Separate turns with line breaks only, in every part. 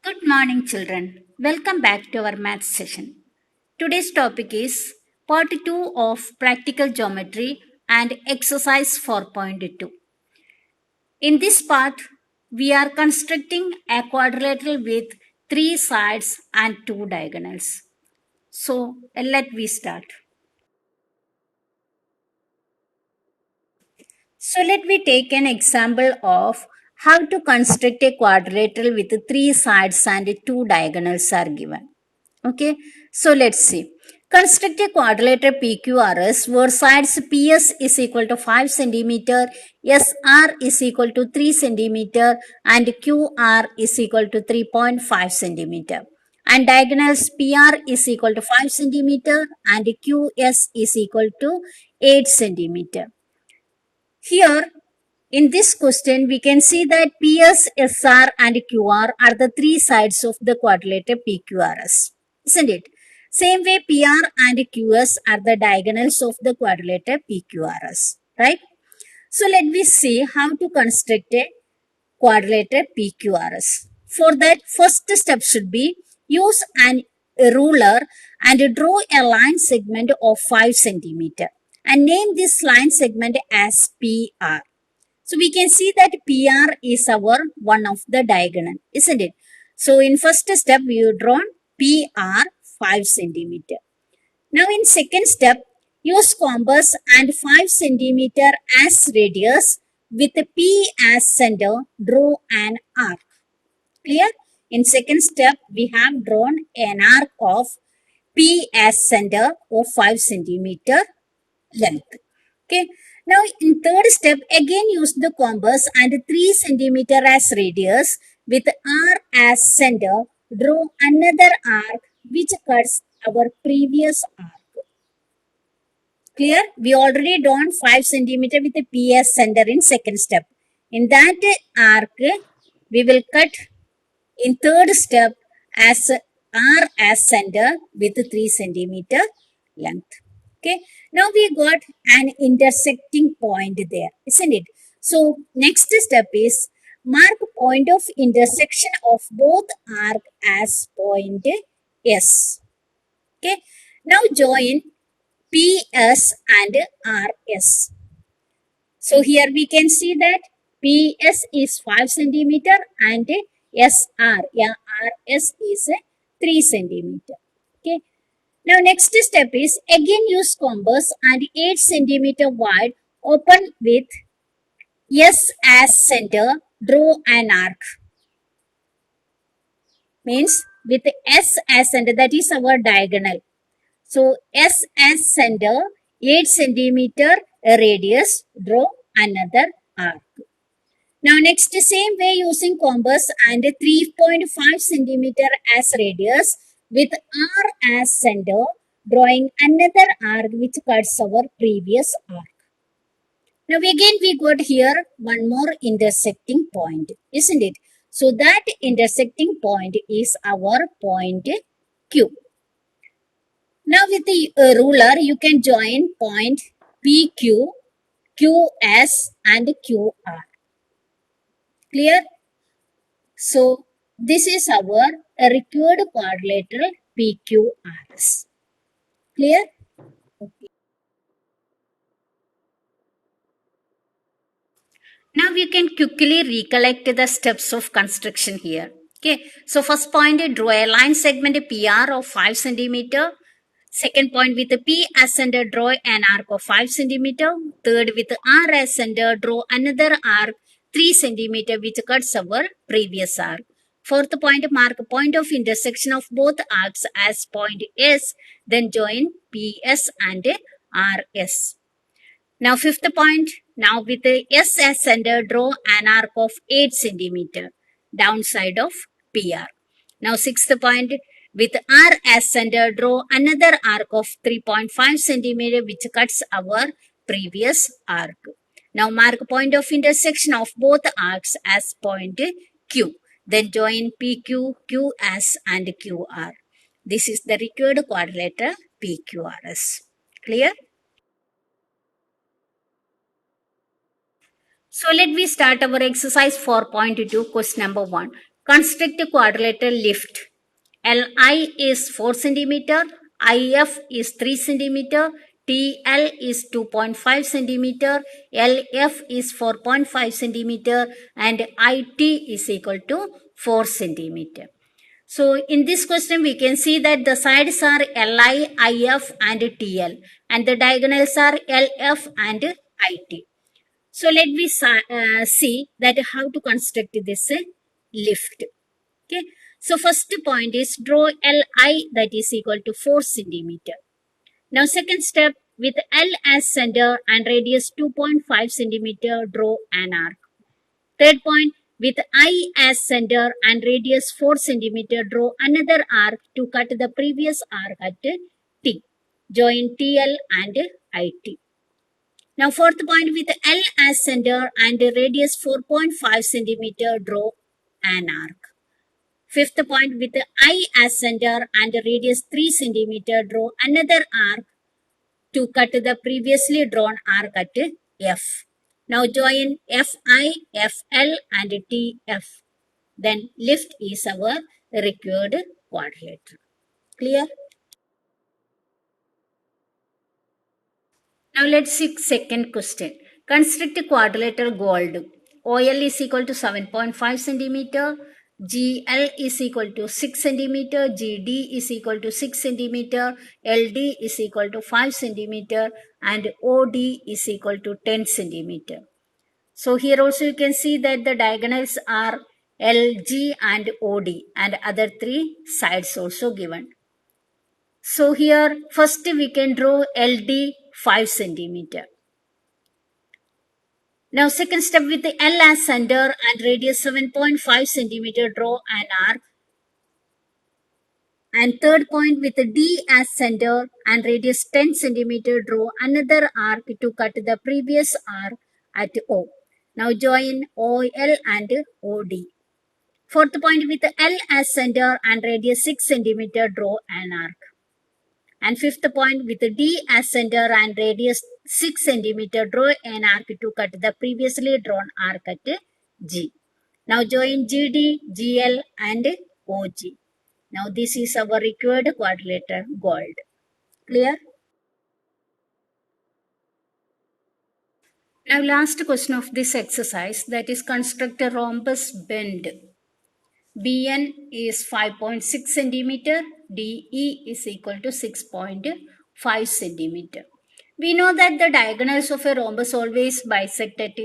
Good morning, children. Welcome back to our math session. Today's topic is Part 2 of Practical Geometry and Exercise 4.2. In this part, we are constructing a quadrilateral with three sides and two diagonals. So, let me start. So, let me take an example of how to construct a quadrilateral with three sides and two diagonals are given. Okay, so let's see. Construct a quadrilateral PQRS where sides PS is equal to 5 centimeter, SR is equal to 3 centimeter, and QR is equal to 3.5 centimeter. And diagonals PR is equal to 5 centimeter and QS is equal to 8 centimeter. Here, in this question, we can see that PS, SR, and QR are the three sides of the quadrilateral PQRS, isn't it? Same way, PR and QS are the diagonals of the quadrilateral PQRS, right? So, let me see how to construct a quadrilateral PQRS. For that, first step should be use a ruler and draw a line segment of 5 centimeter and name this line segment as PR. So we can see that PR is our one of the diagonal, isn't it? So in first step, we have drawn PR 5 centimeter. Now in second step, use compass and 5 centimeter as radius with P as center, draw an arc. Clear? In second step, we have drawn an arc of P as center of 5 centimeter length. Okay. Now in third step, again use the compass and 3 centimeter as radius with R as center, draw another arc which cuts our previous arc. Clear? We already drawn 5 centimeter with a P as center in second step. In that arc, we will cut in third step as R as center with 3 centimeter length. Okay. Now we got an intersecting point there, isn't it? So next step is mark point of intersection of both arc as point S. Okay. Now join PS and RS. So here we can see that PS is 5 centimeter and SR, RS is 3 centimeter. Okay. Now next step is again use compass and 8 centimeter wide open with S as center, draw an arc. Means with S as center, that is our diagonal. So S as center, 8 centimeter radius, draw another arc. Now next same way using compass and 3.5 centimeter as radius with R as center, drawing another arc which cuts our previous arc. Now again we got here one more intersecting point, isn't it? So that intersecting point is our point Q. Now with the ruler you can join point PQ, QS and QR. Clear? So this is our required quadrilateral PQRS. Clear? Okay. Now we can quickly recollect the steps of construction here. Okay. So first point, draw a line segment PR of 5 centimeter. Second point, with P as center, draw an arc of 5 centimeter. Third, with R as center, draw another arc 3 centimeter which cuts our previous arc. Fourth point, mark point of intersection of both arcs as point S. Then join PS and RS. Now fifth point, now with the S as center, draw an arc of 8 centimeter downside of PR. Now sixth point, with R as center, draw another arc of 3.5 centimeter which cuts our previous arc. Now mark point of intersection of both arcs as point Q. Then join PQ, QS and QR. This is the required quadrilateral PQRS. Clear? So let me start our exercise 4.2 question number 1. Construct a quadrilateral lift. Li is 4 centimeter, IF is 3 centimeter, TL is 2.5 centimeter, LF is 4.5 centimeter, and IT is equal to 4 centimeter. So in this question, we can see that the sides are Li, IF, and TL, and the diagonals are LF and IT. So let me see that how to construct this lift. Okay. So first point is draw Li, that is equal to 4 centimeter. Now second step, with L as center and radius 2.5 centimeter, draw an arc. Third point, with I as center and radius 4 centimeter, draw another arc to cut the previous arc at T. Join TL and IT. Now fourth point, with L as center and radius 4.5 centimeter, draw an arc. Fifth point, with I as center and radius 3 centimeter, draw another arc to cut the previously drawn arc at F. Now join FI, FL and TF. Then lift is our required quadrilateral. Clear? Now let's see second question. Construct a quadrilateral gold. OL is equal to 7.5 centimeter. GL is equal to 6 centimeter. GD is equal to 6 centimeter. LD is equal to 5 centimeter. And OD is equal to 10 centimeter. So here also you can see that the diagonals are LG and OD and other three sides also given. So here first we can draw LD 5 centimeter. Now second step, with the L as center and radius 7.5 centimeter, draw an arc. And third point, with the D as center and radius 10 centimeter, draw another arc to cut the previous arc at O. Now join OL and OD. Fourth point, with the L as center and radius 6 centimeter, draw an arc. And fifth point, with the D as center and radius 6 centimeter, draw an arc to cut the previously drawn arc at G. Now join GD, GL and OG. Now this is our required quadrilateral gold. Clear? Now last question of this exercise, that is construct a rhombus bend. BN is 5.6 centimeter, DE is equal to 6.5 centimeter. We know that the diagonals of a rhombus always bisect at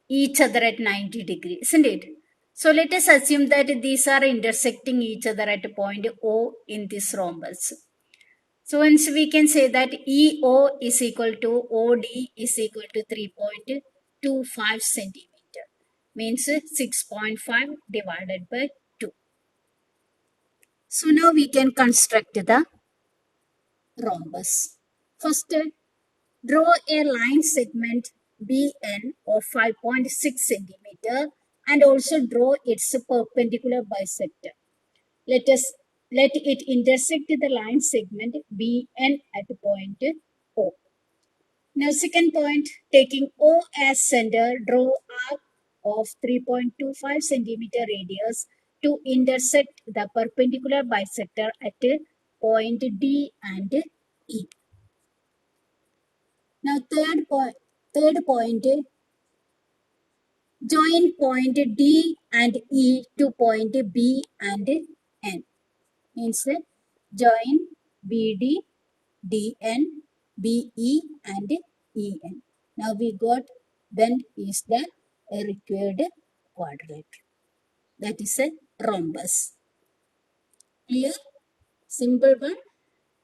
each other at 90 degrees, isn't it? So let us assume that these are intersecting each other at point O in this rhombus. So hence we can say that EO is equal to OD is equal to 3.25 centimeter. Means 6.5 divided by 2. So now we can construct the rhombus. First, draw a line segment BN of 5.6 centimeter and also draw its perpendicular bisector. Let it intersect the line segment BN at point O. Now second point, taking O as center, draw arc of 3.25 centimeter radius to intersect the perpendicular bisector at point D and E. Now third point, join point D and E to point B and N. Means join BD, DN, BE and EN. Now we got, then is the required quadrilateral. That is a rhombus. Clear? Simple one.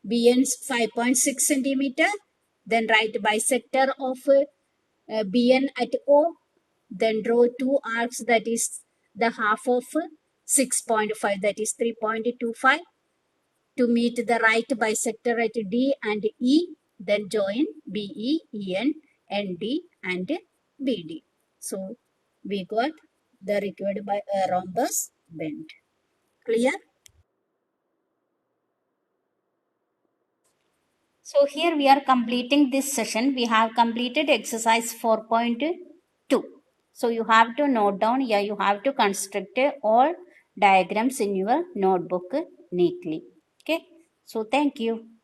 BN 5.6 centimeter. Then write bisector of BN at O. Then draw two arcs, that is the half of 6.5, that is 3.25. To meet the right bisector at D and E, then join BE, EN, ND and BD. So we got the required by rhombus bend. Clear? So here we are completing this session. We have completed exercise 4.2. So you have to note down, yeah, you have to construct all diagrams in your notebook neatly. Okay. So thank you.